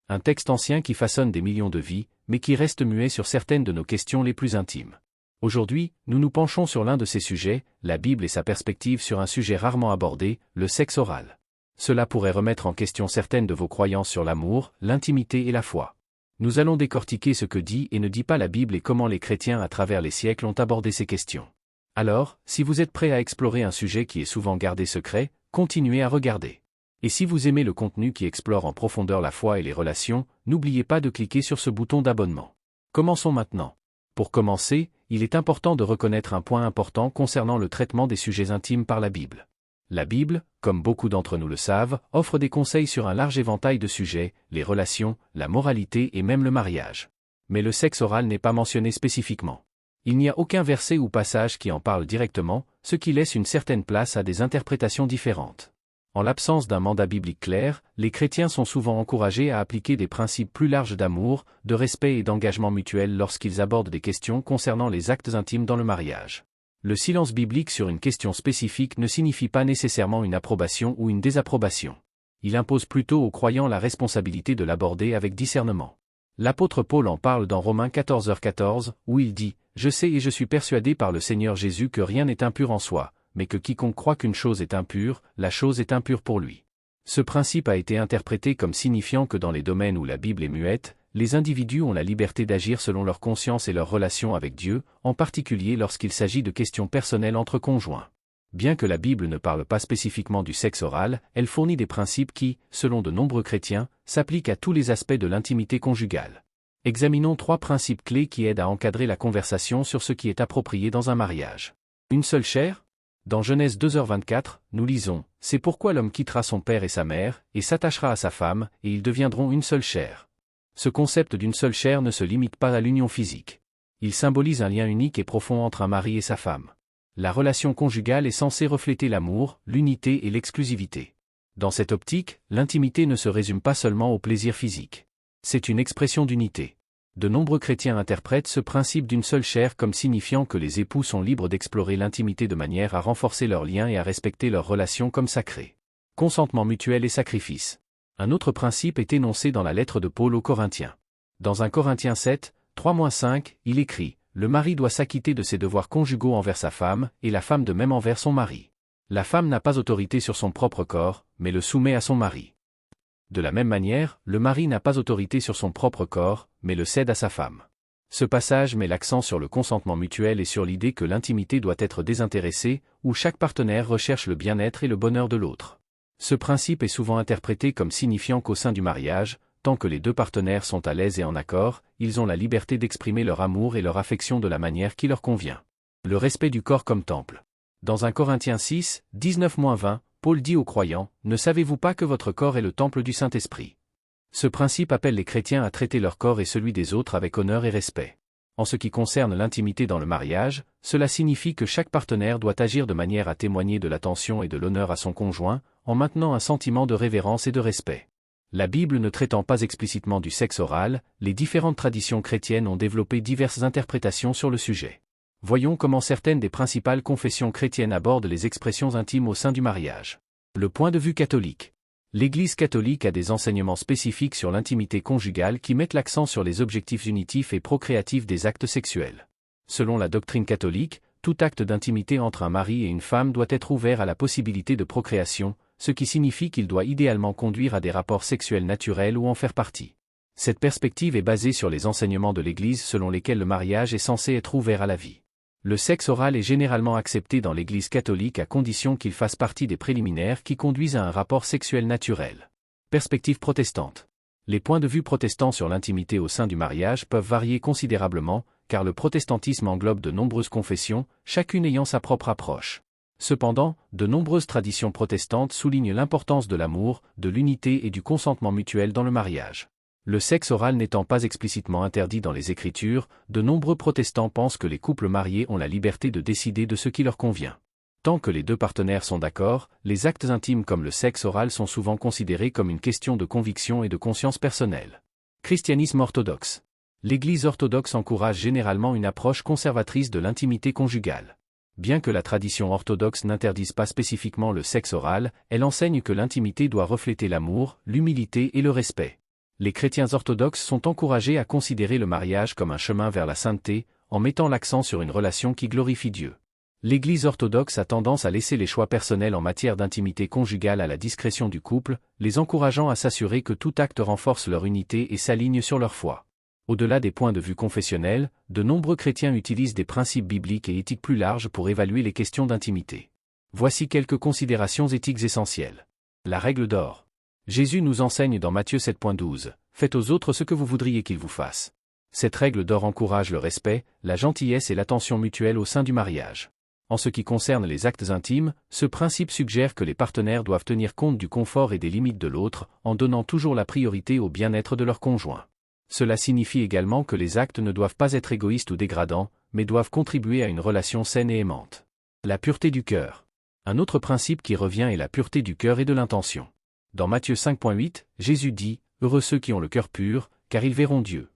Un texte ancien qui façonne des millions de vies, mais qui reste muet sur certaines de nos questions les plus intimes. Aujourd'hui, nous nous penchons sur l'un de ces sujets, la Bible et sa perspective sur un sujet rarement abordé, le sexe oral. Cela pourrait remettre en question certaines de vos croyances sur l'amour, l'intimité et la foi. Nous allons décortiquer ce que dit et ne dit pas la Bible et comment les chrétiens à travers les siècles ont abordé ces questions. Alors, si vous êtes prêt à explorer un sujet qui est souvent gardé secret, continuez à regarder. Et si vous aimez le contenu qui explore en profondeur la foi et les relations, n'oubliez pas de cliquer sur ce bouton d'abonnement. Commençons maintenant. Pour commencer, il est important de reconnaître un point important concernant le traitement des sujets intimes par la Bible. La Bible, comme beaucoup d'entre nous le savent, offre des conseils sur un large éventail de sujets, les relations, la moralité et même le mariage. Mais le sexe oral n'est pas mentionné spécifiquement. Il n'y a aucun verset ou passage qui en parle directement, ce qui laisse une certaine place à des interprétations différentes. En l'absence d'un mandat biblique clair, les chrétiens sont souvent encouragés à appliquer des principes plus larges d'amour, de respect et d'engagement mutuel lorsqu'ils abordent des questions concernant les actes intimes dans le mariage. Le silence biblique sur une question spécifique ne signifie pas nécessairement une approbation ou une désapprobation. Il impose plutôt aux croyants la responsabilité de l'aborder avec discernement. L'apôtre Paul en parle dans Romains 14h14, où il dit « Je sais et je suis persuadé par le Seigneur Jésus que rien n'est impur en soi, mais que quiconque croit qu'une chose est impure, la chose est impure pour lui. » Ce principe a été interprété comme signifiant que dans les domaines où la Bible est muette, les individus ont la liberté d'agir selon leur conscience et leur relation avec Dieu, en particulier lorsqu'il s'agit de questions personnelles entre conjoints. Bien que la Bible ne parle pas spécifiquement du sexe oral, elle fournit des principes qui, selon de nombreux chrétiens, s'appliquent à tous les aspects de l'intimité conjugale. Examinons 3 principes clés qui aident à encadrer la conversation sur ce qui est approprié dans un mariage. Une seule chair ? Dans Genèse 2h24, nous lisons « C'est pourquoi l'homme quittera son père et sa mère, et s'attachera à sa femme, et ils deviendront une seule chair. » Ce concept d'une seule chair ne se limite pas à l'union physique. Il symbolise un lien unique et profond entre un mari et sa femme. La relation conjugale est censée refléter l'amour, l'unité et l'exclusivité. Dans cette optique, l'intimité ne se résume pas seulement au plaisir physique. C'est une expression d'unité. De nombreux chrétiens interprètent ce principe d'une seule chair comme signifiant que les époux sont libres d'explorer l'intimité de manière à renforcer leurs liens et à respecter leurs relations comme sacrées. Consentement mutuel et sacrifice. Un autre principe est énoncé dans la lettre de Paul aux Corinthiens. Dans 1 Corinthiens 7, 3-5, il écrit « Le mari doit s'acquitter de ses devoirs conjugaux envers sa femme, et la femme de même envers son mari. La femme n'a pas autorité sur son propre corps, mais le soumet à son mari. De la même manière, le mari n'a pas autorité sur son propre corps, mais le cède à sa femme. » Ce passage met l'accent sur le consentement mutuel et sur l'idée que l'intimité doit être désintéressée, où chaque partenaire recherche le bien-être et le bonheur de l'autre. Ce principe est souvent interprété comme signifiant qu'au sein du mariage, tant que les 2 partenaires sont à l'aise et en accord, ils ont la liberté d'exprimer leur amour et leur affection de la manière qui leur convient. Le respect du corps comme temple. Dans 1 Corinthiens 6, 19-20, Paul dit aux croyants « Ne savez-vous pas que votre corps est le temple du Saint-Esprit ?» Ce principe appelle les chrétiens à traiter leur corps et celui des autres avec honneur et respect. En ce qui concerne l'intimité dans le mariage, cela signifie que chaque partenaire doit agir de manière à témoigner de l'attention et de l'honneur à son conjoint, en maintenant un sentiment de révérence et de respect. La Bible ne traitant pas explicitement du sexe oral, les différentes traditions chrétiennes ont développé diverses interprétations sur le sujet. Voyons comment certaines des principales confessions chrétiennes abordent les expressions intimes au sein du mariage. Le point de vue catholique. L'Église catholique a des enseignements spécifiques sur l'intimité conjugale qui mettent l'accent sur les objectifs unitifs et procréatifs des actes sexuels. Selon la doctrine catholique, tout acte d'intimité entre un mari et une femme doit être ouvert à la possibilité de procréation, ce qui signifie qu'il doit idéalement conduire à des rapports sexuels naturels ou en faire partie. Cette perspective est basée sur les enseignements de l'Église selon lesquels le mariage est censé être ouvert à la vie. Le sexe oral est généralement accepté dans l'Église catholique à condition qu'il fasse partie des préliminaires qui conduisent à un rapport sexuel naturel. Perspective protestante. Les points de vue protestants sur l'intimité au sein du mariage peuvent varier considérablement, car le protestantisme englobe de nombreuses confessions, chacune ayant sa propre approche. Cependant, de nombreuses traditions protestantes soulignent l'importance de l'amour, de l'unité et du consentement mutuel dans le mariage. Le sexe oral n'étant pas explicitement interdit dans les Écritures, de nombreux protestants pensent que les couples mariés ont la liberté de décider de ce qui leur convient. Tant que les 2 partenaires sont d'accord, les actes intimes comme le sexe oral sont souvent considérés comme une question de conviction et de conscience personnelle. Christianisme orthodoxe. L'Église orthodoxe encourage généralement une approche conservatrice de l'intimité conjugale. Bien que la tradition orthodoxe n'interdise pas spécifiquement le sexe oral, elle enseigne que l'intimité doit refléter l'amour, l'humilité et le respect. Les chrétiens orthodoxes sont encouragés à considérer le mariage comme un chemin vers la sainteté, en mettant l'accent sur une relation qui glorifie Dieu. L'Église orthodoxe a tendance à laisser les choix personnels en matière d'intimité conjugale à la discrétion du couple, les encourageant à s'assurer que tout acte renforce leur unité et s'aligne sur leur foi. Au-delà des points de vue confessionnels, de nombreux chrétiens utilisent des principes bibliques et éthiques plus larges pour évaluer les questions d'intimité. Voici quelques considérations éthiques essentielles. La règle d'or. Jésus nous enseigne dans Matthieu 7.12 « Faites aux autres ce que vous voudriez qu'ils vous fassent ». Cette règle d'or encourage le respect, la gentillesse et l'attention mutuelle au sein du mariage. En ce qui concerne les actes intimes, ce principe suggère que les partenaires doivent tenir compte du confort et des limites de l'autre, en donnant toujours la priorité au bien-être de leur conjoint. Cela signifie également que les actes ne doivent pas être égoïstes ou dégradants, mais doivent contribuer à une relation saine et aimante. La pureté du cœur. Un autre principe qui revient est la pureté du cœur et de l'intention. Dans Matthieu 5.8, Jésus dit « Heureux ceux qui ont le cœur pur, car ils verront Dieu ».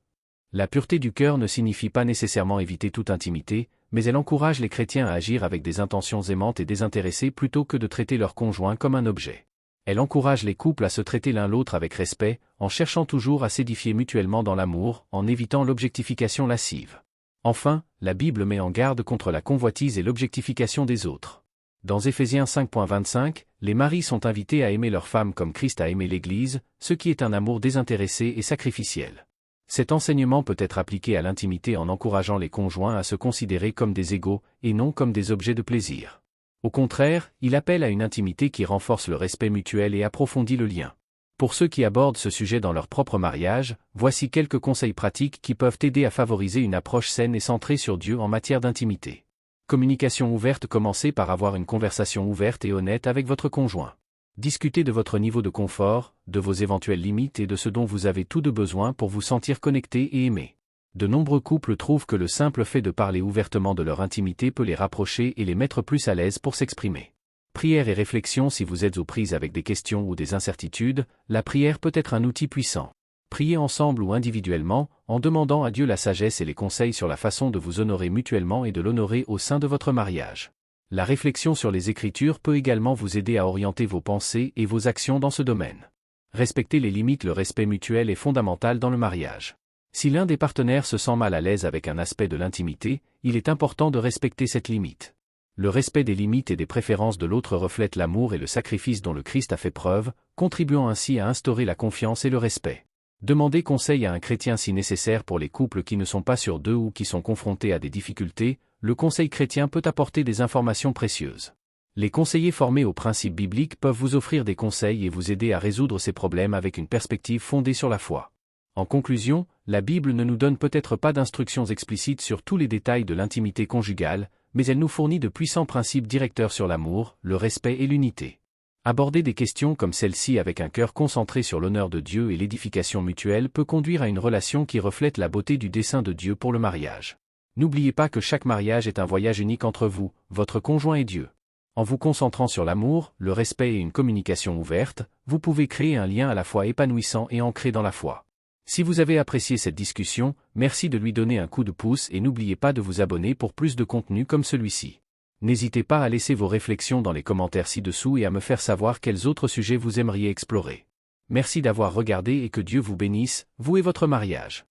La pureté du cœur ne signifie pas nécessairement éviter toute intimité, mais elle encourage les chrétiens à agir avec des intentions aimantes et désintéressées plutôt que de traiter leur conjoint comme un objet. Elle encourage les couples à se traiter l'un l'autre avec respect, en cherchant toujours à s'édifier mutuellement dans l'amour, en évitant l'objectification lascive. Enfin, la Bible met en garde contre la convoitise et l'objectification des autres. Dans Éphésiens 5.25, les maris sont invités à aimer leur femme comme Christ a aimé l'Église, ce qui est un amour désintéressé et sacrificiel. Cet enseignement peut être appliqué à l'intimité en encourageant les conjoints à se considérer comme des égaux, et non comme des objets de plaisir. Au contraire, il appelle à une intimité qui renforce le respect mutuel et approfondit le lien. Pour ceux qui abordent ce sujet dans leur propre mariage, voici quelques conseils pratiques qui peuvent aider à favoriser une approche saine et centrée sur Dieu en matière d'intimité. Communication ouverte. Commencez par avoir une conversation ouverte et honnête avec votre conjoint. Discutez de votre niveau de confort, de vos éventuelles limites et de ce dont vous avez tout de besoin pour vous sentir connecté et aimé. De nombreux couples trouvent que le simple fait de parler ouvertement de leur intimité peut les rapprocher et les mettre plus à l'aise pour s'exprimer. Prière et réflexion. Si vous êtes aux prises avec des questions ou des incertitudes, la prière peut être un outil puissant. Priez ensemble ou individuellement, en demandant à Dieu la sagesse et les conseils sur la façon de vous honorer mutuellement et de l'honorer au sein de votre mariage. La réflexion sur les Écritures peut également vous aider à orienter vos pensées et vos actions dans ce domaine. Respectez les limites. Le respect mutuel est fondamental dans le mariage. Si l'un des partenaires se sent mal à l'aise avec un aspect de l'intimité, il est important de respecter cette limite. Le respect des limites et des préférences de l'autre reflète l'amour et le sacrifice dont le Christ a fait preuve, contribuant ainsi à instaurer la confiance et le respect. Demandez conseil à un chrétien si nécessaire. Pour les couples qui ne sont pas sûrs d'eux ou qui sont confrontés à des difficultés, le conseil chrétien peut apporter des informations précieuses. Les conseillers formés aux principes bibliques peuvent vous offrir des conseils et vous aider à résoudre ces problèmes avec une perspective fondée sur la foi. En conclusion, la Bible ne nous donne peut-être pas d'instructions explicites sur tous les détails de l'intimité conjugale, mais elle nous fournit de puissants principes directeurs sur l'amour, le respect et l'unité. Aborder des questions comme celle-ci avec un cœur concentré sur l'honneur de Dieu et l'édification mutuelle peut conduire à une relation qui reflète la beauté du dessein de Dieu pour le mariage. N'oubliez pas que chaque mariage est un voyage unique entre vous, votre conjoint et Dieu. En vous concentrant sur l'amour, le respect et une communication ouverte, vous pouvez créer un lien à la fois épanouissant et ancré dans la foi. Si vous avez apprécié cette discussion, merci de lui donner un coup de pouce et n'oubliez pas de vous abonner pour plus de contenu comme celui-ci. N'hésitez pas à laisser vos réflexions dans les commentaires ci-dessous et à me faire savoir quels autres sujets vous aimeriez explorer. Merci d'avoir regardé et que Dieu vous bénisse, vous et votre mariage.